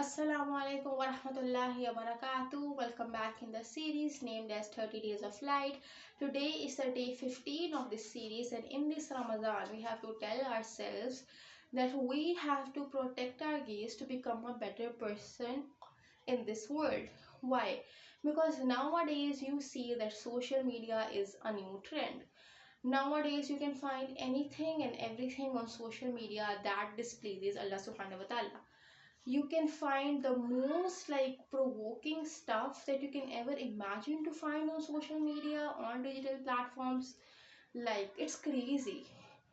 Assalamu alaikum wa rahmatullahi wa barakatuh. Welcome back in the series named as 30 Days of Light. Today is the day 15 of this series, and in this Ramadan, we have to tell ourselves that we have to protect our gaze to become a better person in this world. Why? Because nowadays you see that social media is a new trend. Nowadays you can find anything and everything on social media that displeases Allah subhanahu wa ta'ala. You can find the most provoking stuff that you can ever imagine to find on social media, on digital platforms. It's crazy,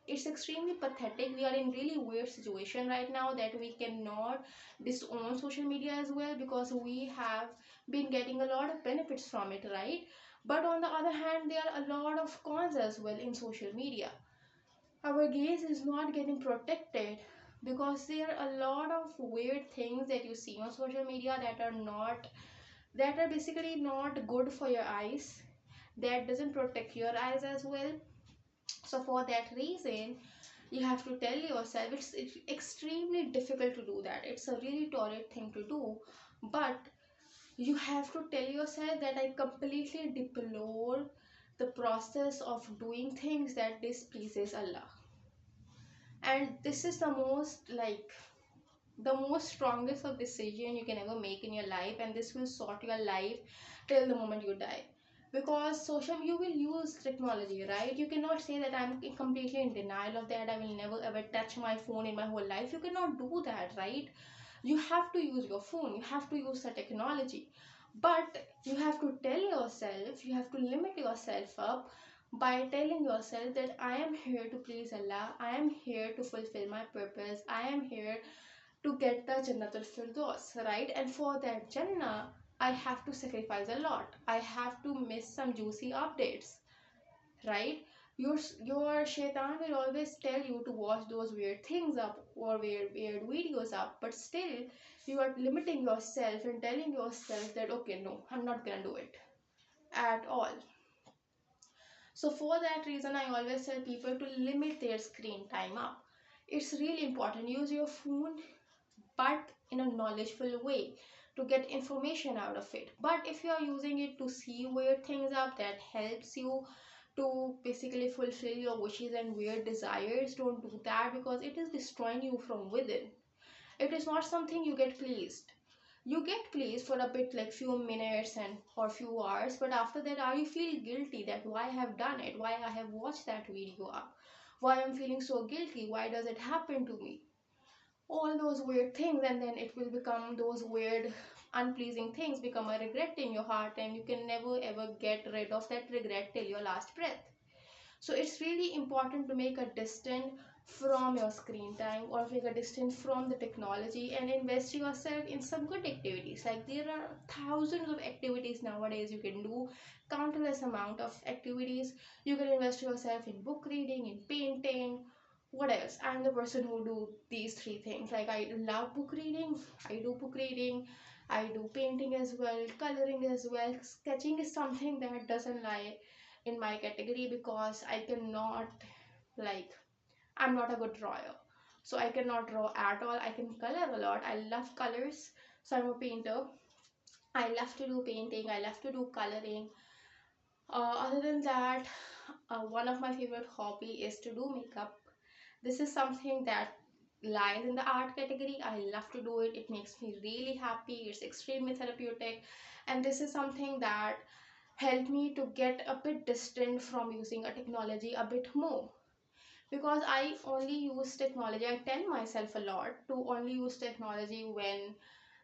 it's extremely pathetic. We are in really weird situation right now that we cannot disown social media as well, because we have been getting a lot of benefits from it, right? But on the other hand, there are a lot of cons as well in social media. Our gaze is not getting protected because there are a lot of weird things that you see on social media that are basically not good for your eyes, that doesn't protect your eyes as well. So for that reason, you have to tell yourself, it's extremely difficult to do that. It's a really tolerant thing to do, but you have to tell yourself that I completely deplore the process of doing things that displeases Allah. And this is the most strongest of decision you can ever make in your life, and this will sort your life till the moment you die. Because social, you will use technology, right? You cannot say that I'm completely in denial of that, I will never ever touch my phone in my whole life. You cannot do that, right? You have to use your phone, you have to use the technology, but you have to tell yourself, you have to limit yourself up by telling yourself that I am here to please Allah, I am here to fulfill my purpose, I am here to get the Jannatul Firdaus, right? And for that Jannah, I have to sacrifice a lot. I have to miss some juicy updates, right? Your shaitan will always tell you to watch those weird things up or weird videos up, but still you are limiting yourself and telling yourself that okay, no, I'm not gonna do it at all. So for that reason, I always tell people to limit their screen time up. It's really important. Use your phone, but in a knowledgeful way, to get information out of it. But if you are using it to see weird things up that helps you to basically fulfill your wishes and weird desires, don't do that, because it is destroying you from within. It is not something you get pleased. You get pleased for a bit, like few minutes and or few hours, but after that you feel guilty that why I have done it, why I have watched that video up, why I'm feeling so guilty, why does it happen to me, all those weird things. And then it will become, those weird unpleasing things become a regret in your heart, and you can never ever get rid of that regret till your last breath. So it's really important to make a distance from your screen time, or make a distance from the technology, and invest yourself in some good activities. Like there are thousands of activities nowadays you can do, countless amount of activities. You can invest yourself in book reading, in painting. What else? I'm the person who do these three things. Like I love book reading, I do book reading, I do painting as well, coloring as well. Sketching is something that doesn't lie in my category, because I cannot, like, I'm not a good drawer, so I cannot draw at all. I can color a lot, I love colors, so I'm a painter. I love to do painting, I love to do coloring. Other than that, one of my favorite hobby is to do makeup. This is something that lies in the art category. I love to do it, it makes me really happy, it's extremely therapeutic, and this is something that helped me to get a bit distant from using a technology a bit more. Because I only use technology, I tell myself a lot to only use technology when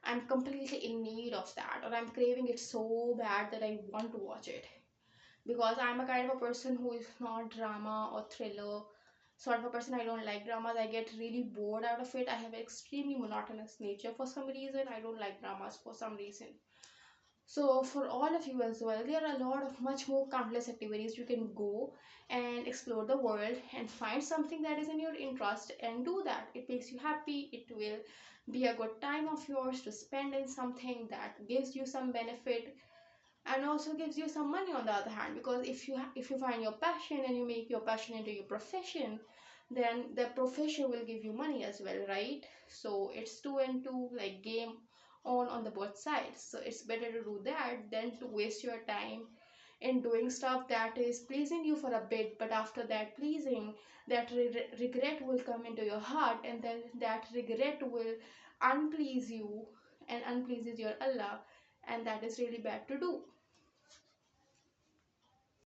I'm completely in need of that, or I'm craving it so bad that I want to watch it. Because I'm a kind of a person who is not drama or thriller sort of a person. I don't like dramas, I get really bored out of it. I have extremely monotonous nature for some reason. I don't like dramas for some reason. So for all of you as well, there are a lot of much more countless activities you can go and explore the world and find something that is in your interest and do that. It makes you happy, it will be a good time of yours to spend in something that gives you some benefit and also gives you some money on the other hand. Because if you find your passion and you make your passion into your profession, then the profession will give you money as well, right? So it's two and two, like game on the both sides. So it's better to do that than to waste your time in doing stuff that is pleasing you for a bit, but after that pleasing, that regret will come into your heart, and then that regret will unplease you and unpleases your Allah, and that is really bad to do.